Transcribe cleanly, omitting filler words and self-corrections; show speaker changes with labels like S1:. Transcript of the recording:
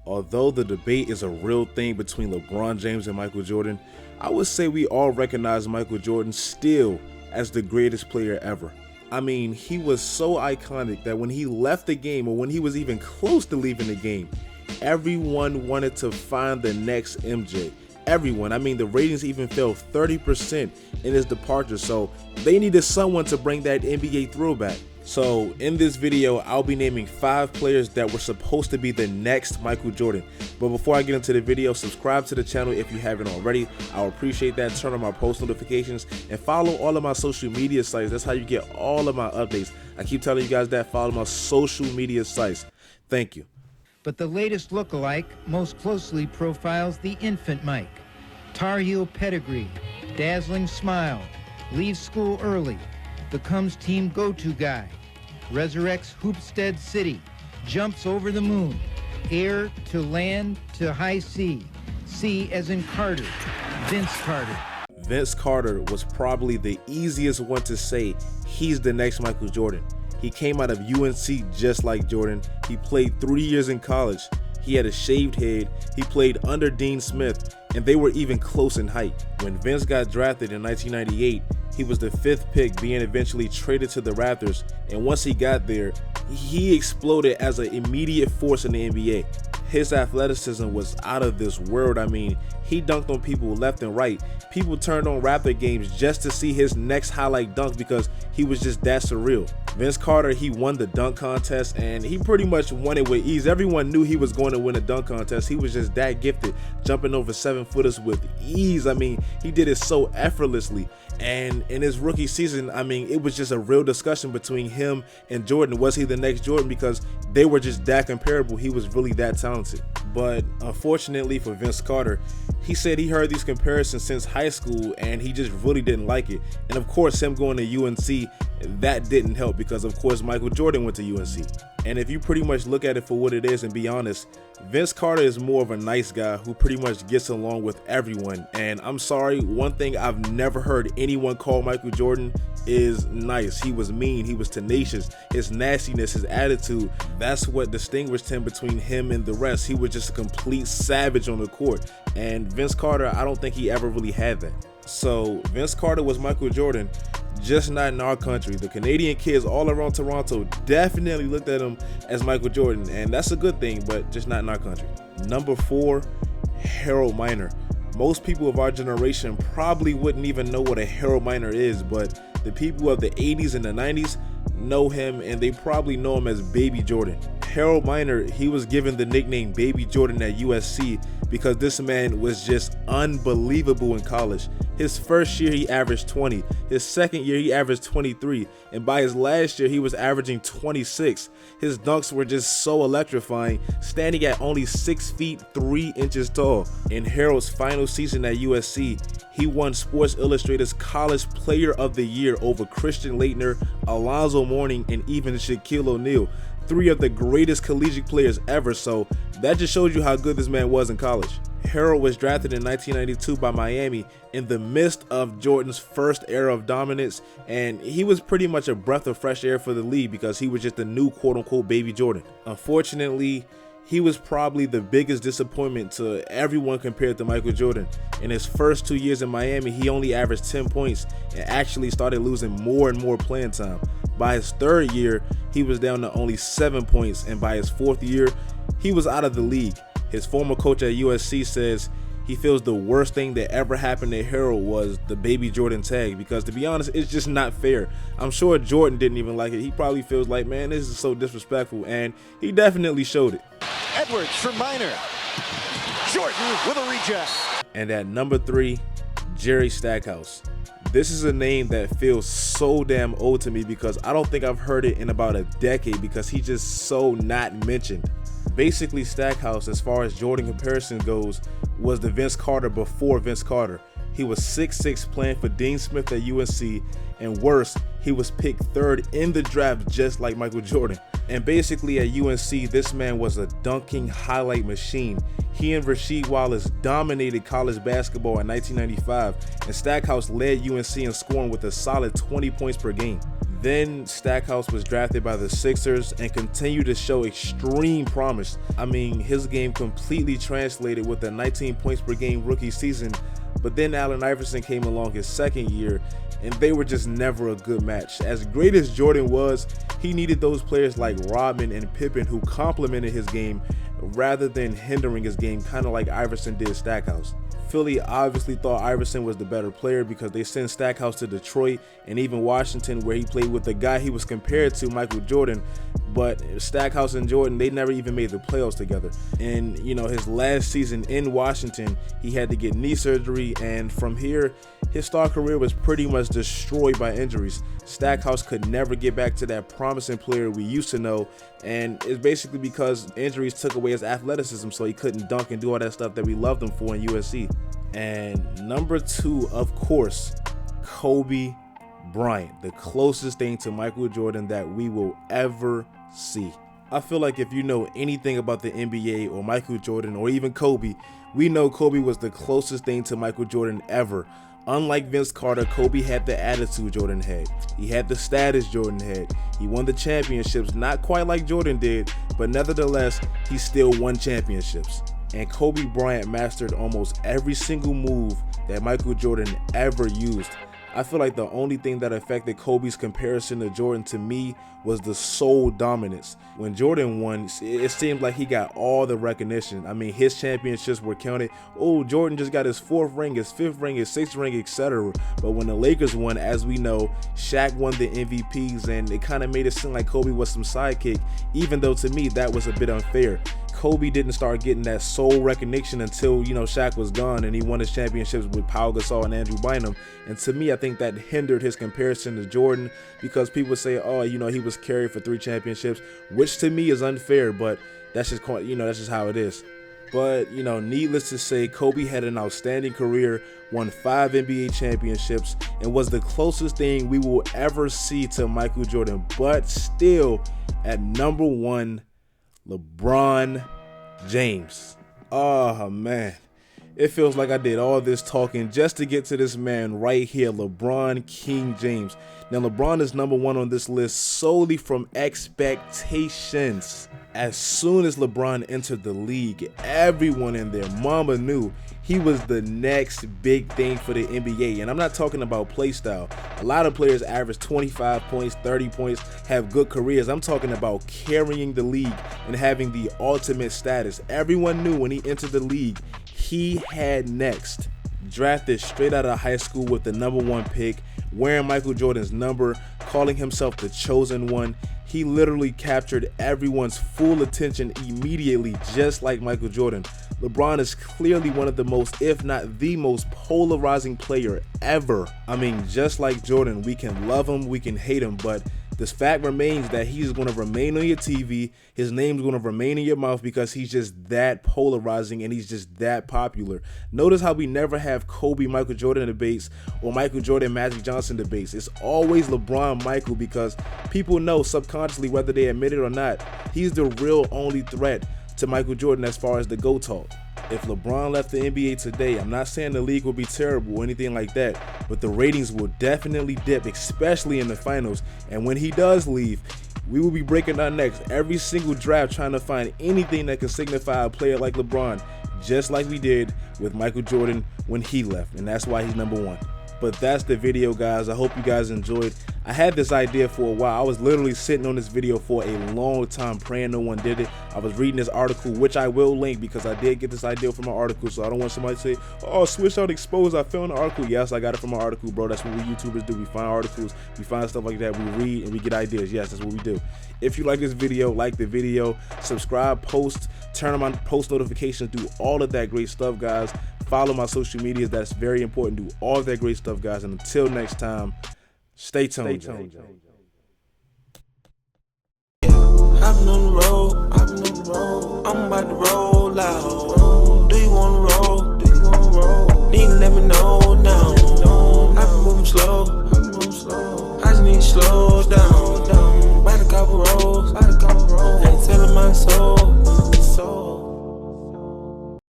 S1: Although the debate is a real thing between LeBron James and Michael Jordan, I would say we all recognize Michael Jordan still as the greatest player ever. I mean, he was so iconic that when he left the game, or when he was even close to leaving the game, everyone wanted to find the next MJ. Everyone. I mean, the ratings even fell 30% in his departure, so they needed someone to bring that NBA throwback. So in this video, I'll be naming 5 players that were supposed to be the next Michael Jordan. But before I get into the video, subscribe to the channel if you haven't already. I'll appreciate that. Turn on my post notifications and follow all of my social media sites. That's how you get all of my updates. I keep telling you guys that. Follow my social media sites. Thank you.
S2: But the latest lookalike most closely profiles the infant Mike. Tar Heel pedigree, dazzling smile, leaves school early, becomes team go-to guy, resurrects Hoopstead City, jumps over the moon, air to land to high sea, sea as in Carter, Vince Carter.
S1: Vince Carter was probably the easiest one to say he's the next Michael Jordan. He came out of UNC just like Jordan. He played 3 years in college. He had a shaved head. He played under Dean Smith, and they were even close in height. When Vince got drafted in 1998, he was the 5th pick, being eventually traded to the Raptors, and once he got there, he exploded as an immediate force in the NBA. His athleticism was out of this world. I mean, he dunked on people left and right. People turned on Raptor games just to see his next highlight dunk because he was just that surreal. Vince Carter, he won the dunk contest, and he pretty much won it with ease. Everyone knew he was going to win a dunk contest. He was just that gifted, jumping over 7-footers with ease. I mean, he did it so effortlessly. And in his rookie season, I mean, it was just a real discussion between him and Jordan. Was he the next Jordan? Because they were just that comparable. He was really that talented. But unfortunately for Vince Carter, he said he heard these comparisons since high school and he just really didn't like it. And of course, him going to UNC, that didn't help because of course Michael Jordan went to UNC. And if you pretty much look at it for what it is and be honest, Vince Carter is more of a nice guy who pretty much gets along with everyone. And I'm sorry, one thing I've never heard anyone call Michael Jordan is nice. He was mean, he was tenacious, his nastiness, his attitude, that's what distinguished him between him and the rest. He was just a complete savage on the court. And Vince Carter, I don't think he ever really had that. So Vince Carter was Michael Jordan, just not in our country. The Canadian kids all around Toronto definitely looked at him as Michael Jordan, and that's a good thing, but just not in our country. Number 4, Harold Miner. Most people of our generation probably wouldn't even know what a Harold Miner is, but the people of the 80s and the 90s know him, and they probably know him as Baby Jordan. Harold Miner, he was given the nickname Baby Jordan at USC because this man was just unbelievable in college. His first year he averaged 20, his second year he averaged 23, and by his last year he was averaging 26. His dunks were just so electrifying, standing at only 6 feet 3 inches tall. In Harold's final season at USC, he won Sports Illustrated's College Player of the Year over Christian Laettner, Alonzo Mourning, and even Shaquille O'Neal, 3 of the greatest collegiate players ever, so that just shows you how good this man was in college. Harold was drafted in 1992 by Miami in the midst of Jordan's first era of dominance, and he was pretty much a breath of fresh air for the league because he was just the new quote-unquote Baby Jordan. Unfortunately, he was probably the biggest disappointment to everyone compared to Michael Jordan. In his first 2 years in Miami, he only averaged 10 points and actually started losing more and more playing time. By his 3rd year, he was down to only 7 points, and by his 4th year, he was out of the league. His former coach at USC says he feels the worst thing that ever happened to Harold was the Baby Jordan tag because, to be honest, it's just not fair. I'm sure Jordan didn't even like it. He probably feels like, man, this is so disrespectful, and he definitely showed it.
S3: Edwards for Miner. Jordan with a reject.
S1: And at number 3, Jerry Stackhouse. This is a name that feels so damn old to me because I don't think I've heard it in about a decade because he's just so not mentioned. Basically, Stackhouse, as far as Jordan comparison goes, was the Vince Carter before Vince Carter. He was 6'6", playing for Dean Smith at UNC, and worse, he was picked 3rd in the draft just like Michael Jordan. And basically at UNC, this man was a dunking highlight machine. He and Rasheed Wallace dominated college basketball in 1995, and Stackhouse led UNC in scoring with a solid 20 points per game. Then Stackhouse was drafted by the Sixers and continued to show extreme promise. I mean, his game completely translated with a 19 points per game rookie season, but then Allen Iverson came along his second year, and they were just never a good match. As great as Jordan was, he needed those players like Rodman and Pippen who complemented his game rather than hindering his game, kind of like Iverson did Stackhouse. Philly obviously thought Iverson was the better player because they sent Stackhouse to Detroit and even Washington, where he played with the guy he was compared to, Michael Jordan. But Stackhouse and Jordan, they never even made the playoffs together. And you know, his last season in Washington, he had to get knee surgery, and from here, his star career was pretty much destroyed by injuries. Stackhouse could never get back to that promising player we used to know, and it's basically because injuries took away his athleticism, so he couldn't dunk and do all that stuff that we loved him for in USC. And number 2, of course, Kobe Bryant, the closest thing to Michael Jordan that we will ever see. I feel like if you know anything about the NBA or Michael Jordan or even Kobe, we know Kobe was the closest thing to Michael Jordan ever. Unlike Vince Carter, Kobe had the attitude Jordan had. He had the status Jordan had. He won the championships, not quite like Jordan did, but nevertheless, he still won championships. And Kobe Bryant mastered almost every single move that Michael Jordan ever used. I feel like the only thing that affected Kobe's comparison to Jordan to me was the sole dominance. When Jordan won, it seemed like he got all the recognition. I mean, his championships were counted. Oh, Jordan just got his 4th ring, his 5th ring, his 6th ring, etc. But when the Lakers won, as we know, Shaq won the MVPs, and it kind of made it seem like Kobe was some sidekick, even though to me that was a bit unfair. Kobe didn't start getting that sole recognition until, you know, Shaq was gone and he won his championships with Pau Gasol and Andrew Bynum. And to me, I think that hindered his comparison to Jordan, because people say, oh, you know, he was carried for 3 championships, which to me is unfair, but that's just, you know, that's just how it is. But, you know, needless to say, Kobe had an outstanding career, won 5 NBA championships, and was the closest thing we will ever see to Michael Jordan. But still, at number 1, LeBron James. Oh man, it feels like I did all this talking just to get to this man right here, LeBron King James. Now LeBron is number 1 on this list solely from expectations. As soon as LeBron entered the league, everyone in their mama knew he was the next big thing for the NBA. And I'm not talking about play style. A lot of players average 25 points, 30 points, have good careers. I'm talking about carrying the league and having the ultimate status. Everyone knew when he entered the league, he had next. Drafted straight out of high school with the number 1 pick, wearing Michael Jordan's number, calling himself the chosen one. He literally captured everyone's full attention immediately, just like Michael Jordan. LeBron is clearly one of the most, if not the most, polarizing player ever. I mean, just like Jordan, we can love him, we can hate him, but this fact remains that he's going to remain on your TV. His name's going to remain in your mouth because he's just that polarizing and he's just that popular. Notice how we never have Kobe Michael Jordan debates or Michael Jordan Magic Johnson debates. It's always LeBron Michael, because people know subconsciously, whether they admit it or not, he's the real only threat to Michael Jordan as far as the GOAT talk. If LeBron left the NBA today, I'm not saying the league will be terrible or anything like that, but the ratings will definitely dip, especially in the finals. And when he does leave, we will be breaking our necks every single draft trying to find anything that can signify a player like LeBron, just like we did with Michael Jordan when he left, and that's why he's number 1. But that's the video, guys. I hope you guys enjoyed. I had this idea for a while. I was literally sitting on this video for a long time praying no one did it. I was reading this article, which I will link because I did get this idea from an article, so I don't want somebody to say, oh, Swishout exposed, I found an article. Yes, I got it from an article, bro. That's what we YouTubers do. We find articles, we find stuff like that, we read, and we get ideas. Yes, that's what we do. If you like this video, like the video, subscribe, post, turn on post notifications, do all of that great stuff, guys. Follow my social medias. That's very important. Do all that great stuff, guys. And until next time, stay tuned.
S4: Hopping on the road, I'm about to roll out. Do you wanna roll? Need to let me know.